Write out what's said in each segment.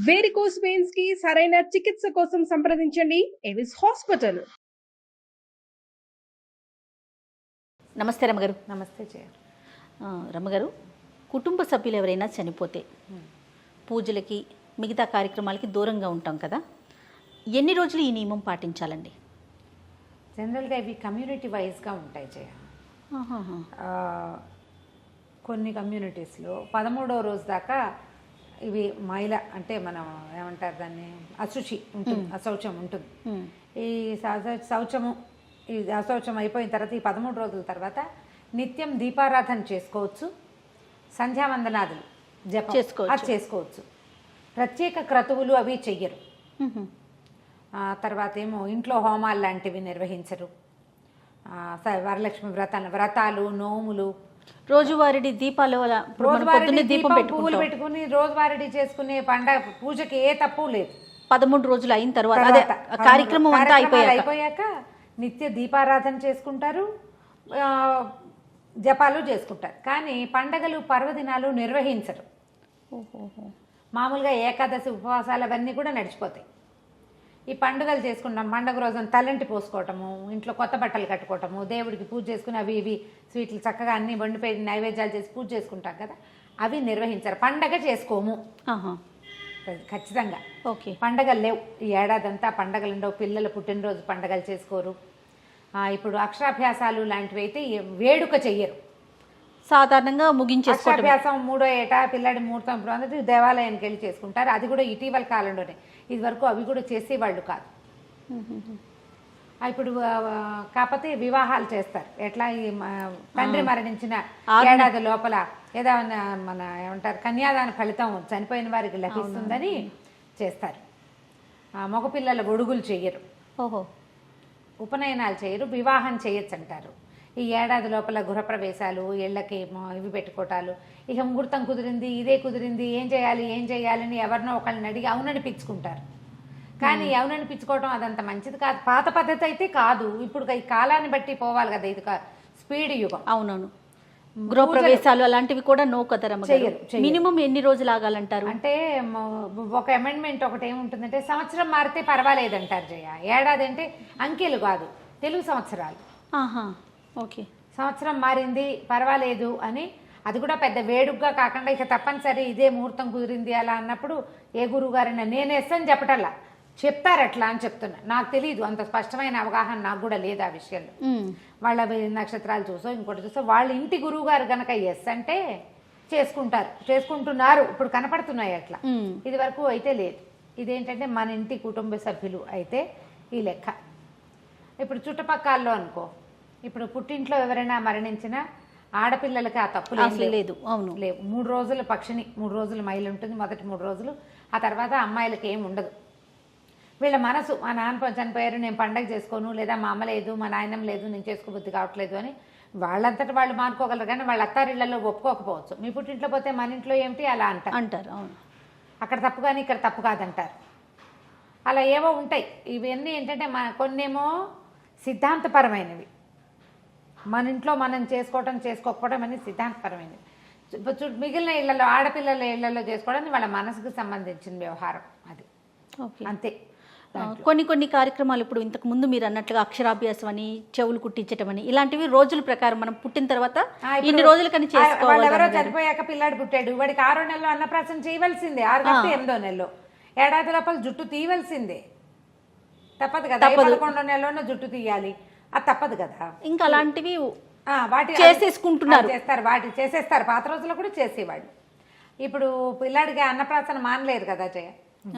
Varicose veins కి సరైన చికిత్స కోసం సంప్రదించండి ఎవిస్ హాస్పిటల్. నమస్తే రమ్మగారు. నమస్తే జయ. రమ్మగారు, కుటుంబ సభ్యులు ఎవరైనా చనిపోతే పూజలకి మిగతా కార్యక్రమాలకి దూరంగా ఉంటాం కదా, ఎన్ని రోజులు ఈ నియమం పాటించాలండి? జనరల్గా ఇవి కమ్యూనిటీ వైజ్గా ఉంటాయి జయ. కొన్ని కమ్యూనిటీస్లో 13వ రోజు దాకా ఇవి మహిళ అంటే మనం ఏమంటారు దాన్ని, అశుచి ఉంటుంది, అశౌచం ఉంటుంది. ఈ శౌచము ఈ అశౌచం అయిపోయిన తర్వాత ఈ 13 రోజుల తర్వాత నిత్యం దీపారాధన చేసుకోవచ్చు, సంధ్యావందనాదులు జపం అది చేసుకోవచ్చు. ప్రత్యేక క్రతువులు అవి చెయ్యరు. తర్వాత ఏమో ఇంట్లో హోమాలు లాంటివి నిర్వహించరు. వరలక్ష్మి వ్రతాలు, నోములు, రోజువారీ దీపాలు, పువ్వులు పెట్టుకుని రోజువారీ చేసుకునే పండగ పూజకి ఏ తప్పు లేదు. 13 రోజులు అయిన తర్వాత కార్యక్రమం అయిపోయాక నిత్య దీపారాధన చేసుకుంటారు, జపాలు చేసుకుంటారు. కానీ పండగలు పర్వదినాలు నిర్వహించరు. మామూలుగా ఏకాదశి ఉపవాసాలు అవన్నీ కూడా నడిచిపోతాయి. ఈ పండుగలు చేసుకుంటాం. పండుగ రోజున తలంటి పోసుకోవటము, ఇంట్లో కొత్త బట్టలు కట్టుకోవటము, దేవుడికి పూజ చేసుకుని అవి ఇవి స్వీట్లు చక్కగా అన్ని వండిపోయి నైవేద్యాలు చేసి పూజ చేసుకుంటాం కదా, అవి నిర్వహించారు. పండగ చేసుకోము ఖచ్చితంగా. పండగలు లేవు ఈ ఏడాదంతా, పండగలు ఉండవు. పిల్లల పుట్టినరోజు పండగలు చేసుకోరు. ఇప్పుడు అక్షరాభ్యాసాలు లాంటివి అయితే వేడుక చెయ్యరు, సాధారణంగా ముగించే అక్షరాభ్యాసం 3వ ఏటా పిల్లాడి ముహూర్తం ఇప్పుడు అందరూ దేవాలయానికి వెళ్ళి చేసుకుంటారు. అది కూడా ఇటీవల కాలంలోనే. ఇది వరకు అవి కూడా చేసేవాళ్ళు కాదు. ఇప్పుడు కాకపోతే వివాహాలు చేస్తారు. ఎట్లా ఈ తండ్రి మరణించిన ఏడాది లోపల ఏదైనా మన ఏమంటారు కన్యాదాన ఫలితం చనిపోయిన వారికి లభిస్తుందని చేస్తారు. మగపిల్లల గొడుగులు చెయ్యరు, ఉపనయనాలు చేయరు, వివాహం చేయొచ్చు అంటారు. ఈ ఏడాది లోపల గృహప్రవేశాలు, ఇళ్ళకి ఇవి పెట్టుకోవటాలు, ఇక ముహూర్తం కుదిరింది, ఇదే కుదిరింది, ఏం చేయాలని ఎవరినో ఒకళ్ళని అడిగి అవుననిపించుకుంటారు. కానీ అవుననిపించుకోవడం అదంత మంచిది కాదు. పాత పద్ధతి అయితే కాదు. ఇప్పుడు ఈ కాలాన్ని బట్టి పోవాలి కదా, ఇది స్పీడ్ యుగం. అవునవును. గృహప్రవేశాలు అలాంటివి కూడా నో కదా, మినిమం ఎన్ని రోజులు ఆగాలంటారు? అంటే ఒక అమెండ్మెంట్ ఒకటి ఏముంటుందంటే, సంవత్సరం మారితే పర్వాలేదంటారు జయ. ఏడాది అంటే అంకెలు కాదు, తెలుగు సంవత్సరాలు. ఓకే, సంవత్సరం మారింది పర్వాలేదు అని, అది కూడా పెద్ద వేడుగ్గా కాకుండా ఇక తప్పనిసరి ఇదే ముహూర్తం కుదిరింది అలా అన్నప్పుడు ఏ గురువు గారైనా నేను ఎస్ అని చెప్పటల్లా, చెప్తారు అట్లా అని చెప్తున్నా. నాకు తెలియదు, అంత స్పష్టమైన అవగాహన నాకు కూడా లేదు ఆ విషయంలో. వాళ్ళ నక్షత్రాలు చూసో ఇంకోటి చూసో వాళ్ళ ఇంటి గురువు గారు గనక ఎస్ అంటే చేసుకుంటున్నారు. ఇప్పుడు కనపడుతున్నాయి అట్లా. ఇది వరకు అయితే లేదు. ఇదేంటంటే మన ఇంటి కుటుంబ సభ్యులు అయితే ఈ లెక్క. ఇప్పుడు చుట్టుపక్కల్లో అనుకో, ఇప్పుడు పుట్టింట్లో ఎవరైనా మరణించినా ఆడపిల్లలకి ఆ తప్పు లేదు. అవును, లేవు. 3 రోజులు పక్షిని, 3 రోజులు మైలు ఉంటుంది, మొదటి 3 రోజులు. ఆ తర్వాత అమ్మాయిలకి ఏం ఉండదు. వీళ్ళ మనసు, మా నాన్న చనిపోయారు నేను పండగ చేసుకోను, లేదా మా అమ్మ లేదు, మా నాయనం లేదు, నేను చేసుకోబుద్ధి కావట్లేదు అని వాళ్ళంతటా వాళ్ళు మానుకోగలరు. కానీ వాళ్ళ అత్తారిళ్లలో ఒప్పుకోకపోవచ్చు. మీ పుట్టింట్లో పోతే మన ఇంట్లో ఏమిటి అలా అంటారు. అవును, అక్కడ తప్పు కానీ ఇక్కడ తప్పు కాదంటారు. అలా ఏవో ఉంటాయి. ఇవన్నీ ఏంటంటే కొన్నేమో సిద్ధాంతపరమైనవి, మన ఇంట్లో మనం చేసుకోకపోవడం అనేది సిద్ధాంతపరమైనది. మిగిలిన ఇళ్లలో, ఆడపిల్లల ఇళ్లలో చేసుకోవడానికి వాళ్ళ మనసుకు సంబంధించిన వ్యవహారం అది. అంతే. కొన్ని కార్యక్రమాలు ఇప్పుడు ఇంతకు ముందు మీరు అన్నట్లుగా అక్షరాభ్యాసం అని, చెవులు కుట్టించటం అని, ఇలాంటివి రోజుల ప్రకారం మనం పుట్టిన తర్వాత ఇన్ని రోజులకని చేసుకోవాలి. ఎవరో చనిపోయాక పిల్లాడు పుట్టాడు, వాడికి 6వ నెలలో అన్నప్రాసన చేయవలసిందే. 6 కంటే 8వ నెలలో ఏడాది లోపల జుట్టు తీయవలసిందే, తప్పదు కదా. 11వ నెలలోనే జుట్టు తీయాలి, అది తప్పదు కదా. ఇంకా అలాంటివి వాటి చేసేసుకుంటున్నారు, చేసేస్తారు. పాత రోజుల్లో కూడా చేసేవాళ్ళు. ఇప్పుడు పిల్లాడికి అన్నప్రాసన మానలేరు కదా జయ.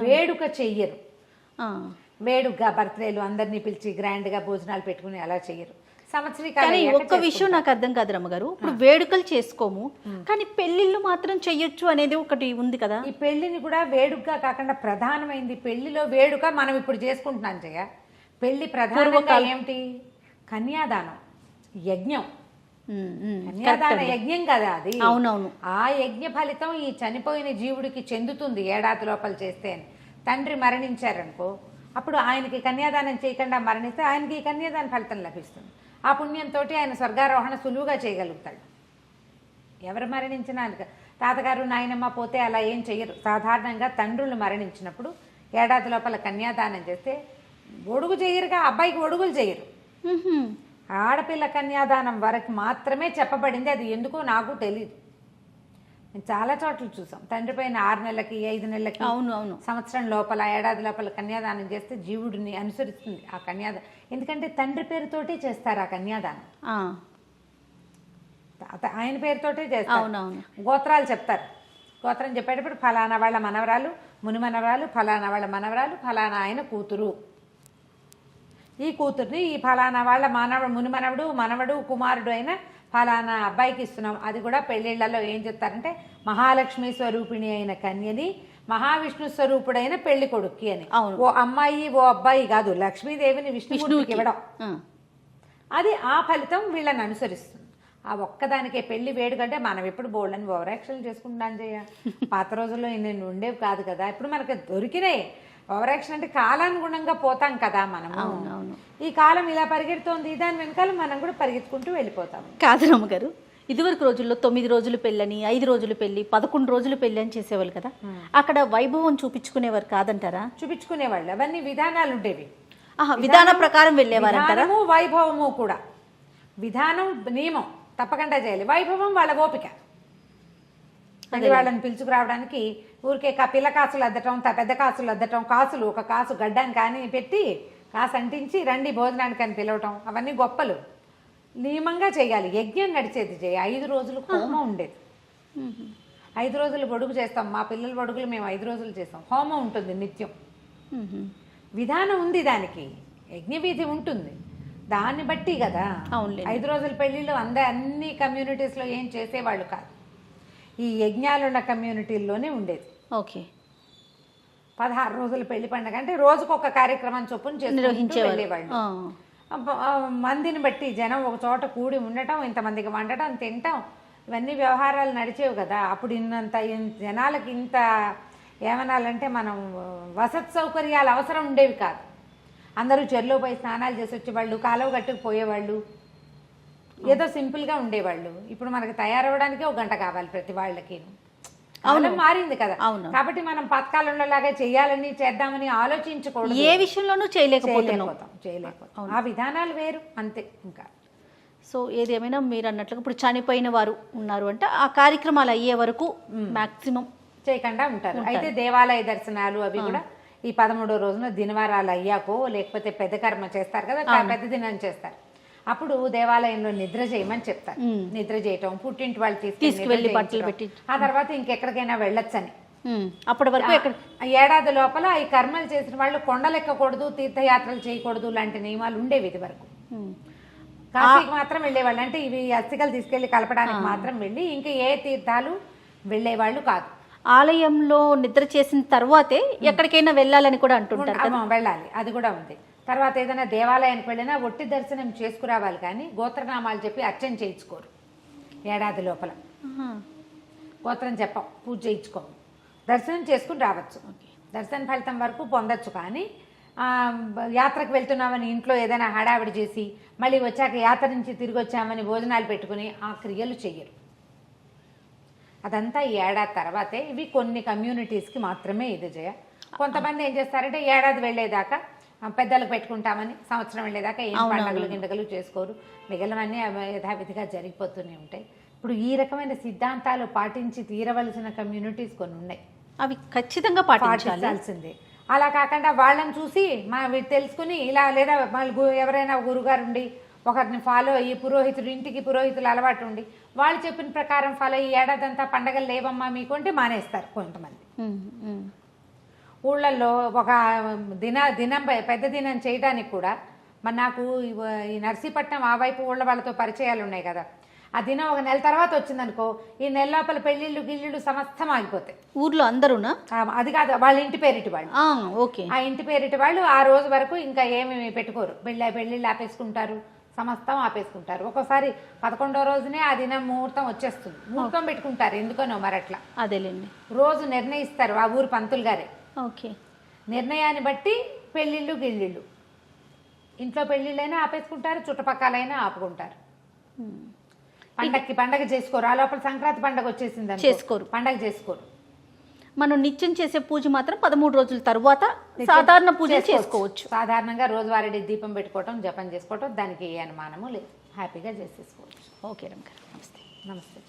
వేడుక చెయ్యరు, వేడుకగా బర్త్డేలు అందరినీ పిలిచి గ్రాండ్గా భోజనాలు పెట్టుకుని అలా చెయ్యరు. కానీ ఒక్క విషయం నాకు అర్థం కాదు రమ్మగారు, ఇప్పుడు వేడుకలు చేసుకోము కానీ పెళ్లిళ్ళు మాత్రం చెయ్యొచ్చు అనేది ఒకటి ఉంది కదా. ఈ పెళ్లిని కూడా వేడుకగా కాకుండా ప్రధానమైంది పెళ్లిలో వేడుక మనం ఇప్పుడు చేసుకుంటున్నాం జయ. పెళ్లి ప్రధానంగా ఏమిటి? కన్యాదానం, యజ్ఞం. కన్యాదాన యజ్ఞం కదా అది. అవునవును. ఆ యజ్ఞ ఫలితం ఈ చనిపోయిన జీవుడికి చెందుతుంది ఏడాది లోపల చేస్తే అని. తండ్రి మరణించారనుకో, అప్పుడు ఆయనకి కన్యాదానం చేయకుండా మరణిస్తే ఆయనకి కన్యాదాన ఫలితం లభిస్తుంది. ఆ పుణ్యంతో ఆయన స్వర్గారోహణ సులువుగా చేయగలుగుతాడు. ఎవరు మరణించినా తాతగారు నాయనమ్మ పోతే అలా ఏం చెయ్యరు. సాధారణంగా తండ్రులు మరణించినప్పుడు ఏడాది లోపల కన్యాదానం చేస్తే ఒడుగు చేయరుగా, అబ్బాయికి ఒడుగులు చేయరు. ఆడపిల్ల కన్యాదానం వరకు మాత్రమే చెప్పబడింది. అది ఎందుకో నాకు తెలియదు. నేను చాలా చోట్ల చూసాం. తండ్రి పైన 6 నెలలకి 5 నెలలకి అవును సంవత్సరం లోపల ఏడాది లోపల కన్యాదానం చేస్తే జీవుడిని అనుసరిస్తుంది ఆ కన్యాదానం. ఎందుకంటే తండ్రి పేరుతోటే చేస్తారు ఆ కన్యాదానం, ఆయన పేరుతోటే చేస్తారు. గోత్రాలు చెప్తారు. గోత్రం చెప్పేటప్పుడు ఫలానా వాళ్ళ మనవరాలు, ముని మనవరాలు, ఫలానా వాళ్ళ మనవరాలు, ఫలానా ఆయన కూతురు, ఈ కూతుర్ని ఈ ఫలానా వాళ్ళ ముని మనవడు కుమారుడు అయిన ఫలానా అబ్బాయికి ఇస్తున్నాం. అది కూడా పెళ్ళిళ్ళలో ఏం చెప్తారంటే మహాలక్ష్మి స్వరూపిణి అయిన కన్యని మహావిష్ణు స్వరూపుడైన పెళ్లి కొడుక్కి అని. ఓ అమ్మాయి ఓ అబ్బాయి కాదు, లక్ష్మీదేవిని విష్ణుమూర్తికి ఇవ్వడం. అది ఆ ఫలితం వీళ్ళని అనుసరిస్తుంది. ఆ ఒక్కదానికే పెళ్లి వేడుకంటే మనం ఎప్పుడు బోల్డని ఓవరాక్షన్లు చేసుకుంటాం చేయ. పాత రోజుల్లో ఇన్ని ఉండేవి కాదు కదా. ఇప్పుడు మనకు దొరికినాయి. ఓవరాక్షన్ అంటే కాలానుగుణంగా పోతాం కదా మనము. ఈ కాలం ఇలా పరిగెడుతోంది, దాని వెనకాల మనం కూడా పరిగెత్తుకుంటూ వెళ్ళిపోతాం. కాదు రమ్మగారు, ఇదివరకు రోజుల్లో 9 రోజులు పెళ్ళని, 5 రోజులు పెళ్లి, 11 రోజులు పెళ్లి అని చేసేవాళ్ళు కదా. అక్కడ వైభవం చూపించుకునేవారు కాదంటారా? చూపించుకునేవాళ్ళు. అవన్నీ విధానాలు ఉండేవి. విధాన ప్రకారం వెళ్ళేవారంటారా? వైభవము కూడా విధానం, నియమం తప్పకుండా చేయాలి. వైభవం వాళ్ళ ఓపిక. అది వాళ్ళని పిలుచుకురావడానికి ఊరికే పిల్ల కాసులు అద్దటం, పెద్ద కాసులు అద్దటం, కాసులు ఒక కాసు గడ్డానికి కానీ పెట్టి కాసు అంటించి రండి భోజనానికి అని పిలవటం, అవన్నీ గొప్పలు. నియమంగా చేయాలి. యజ్ఞం నడిచేది 5 రోజులు హోమం ఉండేది. 5 రోజులు బొడుగు చేస్తాం. మా పిల్లల బొడుగులు మేము 5 రోజులు చేస్తాం. హోమం ఉంటుంది నిత్యం. విధానం ఉంది, దానికి యజ్ఞవిధి ఉంటుంది. దాన్ని బట్టి కదా. 5 రోజుల పెళ్లిళ్ళు అన్ని కమ్యూనిటీస్లో ఏం చేసేవాళ్ళు కాదు. ఈ యజ్ఞాలున్న కమ్యూనిటీల్లోనే ఉండేది. ఓకే. 16 రోజుల పెళ్లి పండుగ అంటే రోజుకొక కార్యక్రమం చొప్పున నిర్వహించేవాళ్ళు. మందిని బట్టి జనం ఒక చోట కూడి ఉండటం, ఇంతమందికి వండటం, తినటం, ఇవన్నీ వ్యవహారాలు నడిచేవి కదా. అప్పుడు జనాలకి ఇంత ఏమనాలంటే మనం వసతి సౌకర్యాలు అవసరం ఉండేవి కాదు. అందరూ చెరువులో పోయి స్నానాలు చేసి వచ్చేవాళ్ళు, కాలువ గట్టుకు పోయేవాళ్ళు, ఏదో సింపుల్గా ఉండేవాళ్ళు. ఇప్పుడు మనకు తయారవడానికే 1 గంట కావాలి ప్రతి వాళ్ళకి. కాలం మారింది కదా. కాబట్టి మనం పథకాలలో లాగా చేయాలని చేద్దామని ఆలోచించకూడదు. ఏ విషయంలోనూ చేయలేకపోతాం. ఆ విధానాలు వేరు అంతే. ఇంకా సో ఏదేమైనా మీరు అన్నట్లుగా ఇప్పుడు చనిపోయిన వారు ఉన్నారు అంటే ఆ కార్యక్రమాలు అయ్యే వరకు మాక్సిమం చేయకుండా ఉంటారు. అయితే దేవాలయ దర్శనాలు అవి కూడా ఈ 13వ రోజున దినవారాలు అయ్యాకో లేకపోతే పెద్ద కర్మ చేస్తారు కదా, పెద్ద దినం చేస్తారు. అప్పుడు దేవాలయంలో నిద్ర చేయమని చెప్తారు. నిద్ర చేయటం, పుట్టింటి వాళ్ళు తీసుకెళ్ళి బట్టలు పెట్టి ఆ తర్వాత ఇంకెక్కడికైనా వెళ్ళొచ్చని. అప్పటి వరకు ఏడాది లోపల ఈ కర్మలు చేసిన వాళ్ళు కొండలెక్కకూడదు, తీర్థయాత్రలు చేయకూడదు లాంటి నియమాలు ఉండేవి ఇది వరకు. కాశీకి మాత్రం వెళ్ళేవాళ్ళు. అంటే ఇవి అస్థికలు తీసుకెళ్లి కలపడానికి మాత్రం వెళ్ళి ఇంకా ఏ తీర్థాలు వెళ్ళేవాళ్ళు కాదు. ఆలయంలో నిద్ర చేసిన తర్వాతే ఎక్కడికైనా వెళ్ళాలని కూడా అంటుంటారు. వెళ్ళాలి, అది కూడా ఉంది. తర్వాత ఏదైనా దేవాలయానికి వెళ్ళినా ఒట్టి దర్శనం చేసుకురావాలి, కానీ గోత్రనామాలు చెప్పి అర్చన చేయించుకోరు. ఏడాది లోపల గోత్రం చెప్పం, పూజ చేయించుకోము, దర్శనం చేసుకుని రావచ్చు. దర్శన ఫలితం వరకు పొందొచ్చు. కానీ యాత్రకు వెళ్తున్నామని ఇంట్లో ఏదైనా హడావిడి చేసి మళ్ళీ వచ్చాక యాత్ర నుంచి తిరిగి వచ్చామని భోజనాలు పెట్టుకుని ఆ క్రియలు చెయ్యరు. అదంతా ఈ ఏడాది తర్వాతే. ఇవి కొన్ని కమ్యూనిటీస్కి మాత్రమే ఇది చేయ. కొంతమంది ఏం చేస్తారంటే ఏడాది వెళ్ళేదాకా పెద్దలకు పెట్టుకుంటామని, సంవత్సరం వెళ్ళేదాకా ఏం పండుగలు గిండగలు చేసుకోరు, మిగిలినవన్నీ యథావిధిగా జరిగిపోతూనే ఉంటాయి. ఇప్పుడు ఈ రకమైన సిద్ధాంతాలు పాటించి తీరవలసిన కమ్యూనిటీస్ కొన్ని ఉన్నాయి. అవి ఖచ్చితంగా పాటించాల్సిందే. అలా కాకుండా వాళ్ళని చూసి తెలుసుకుని ఇలా, లేదా ఎవరైనా గురుగారు ఉండి ఒకరిని ఫాలో అయ్యి పురోహితుడు, ఇంటికి పురోహితులు అలవాటు ఉండి వాళ్ళు చెప్పిన ప్రకారం ఫాలో అయ్యి ఏడాదంతా పండగలు లేవమ్మా మీకు అంటే మానేస్తారు కొంతమంది. ఊళ్ళల్లో ఒక దినం పెద్ద దినం చేయడానికి కూడా నాకు ఈ నర్సీపట్నం ఆ వైపు ఊళ్ళ వాళ్ళతో పరిచయాలు ఉన్నాయి కదా. ఆ దినం 1 నెల తర్వాత వచ్చిందనుకో, ఈ నెల లోపల పెళ్లిళ్ళు గిళ్ళిళ్ళు సమస్తం ఆగిపోతాయి. ఊర్లో అందరూనా? అది కాదు, వాళ్ళ ఇంటి పేరిటి వాళ్ళు. ఆ ఇంటి పేరిటి వాళ్ళు ఆ రోజు వరకు ఇంకా ఏమి పెట్టుకోరు. పెళ్ళిళ్ళు ఆపేసుకుంటారు, సమస్తం ఆపేసుకుంటారు. ఒక్కోసారి 11వ రోజునే ఆ దినం ముహూర్తం వచ్చేస్తుంది. ముహూర్తం పెట్టుకుంటారు ఎందుకనో మరి అట్లా. అదేలేండి. రోజు నిర్ణయిస్తారు ఆ ఊరు పంతులు గారే. ఓకే. నిర్ణయాన్ని బట్టి పెళ్ళిళ్ళు గిళ్ళిళ్ళు, ఇంట్లో పెళ్ళిళ్ళైనా ఆపేసుకుంటారు, చుట్టుపక్కలైనా ఆపుకుంటారు. పండగ చేసుకోరు. ఆ లోపల సంక్రాంతి పండగ వచ్చేసింది అనుకో, చేసుకోరు. పండగ చేసుకోరు. మనం నిత్యం చేసే పూజ మాత్రం 13 రోజుల తర్వాత సాధారణ పూజలు చేసుకోవచ్చు. సాధారణంగా రోజువారీ దీపం పెట్టుకోవటం, జపం చేసుకోవటం, దానికి ఏ అనుమానము లేదు, హ్యాపీగా చేసేసుకోవచ్చు. ఓకే రమ్మ గారు, నమస్తే. నమస్తే.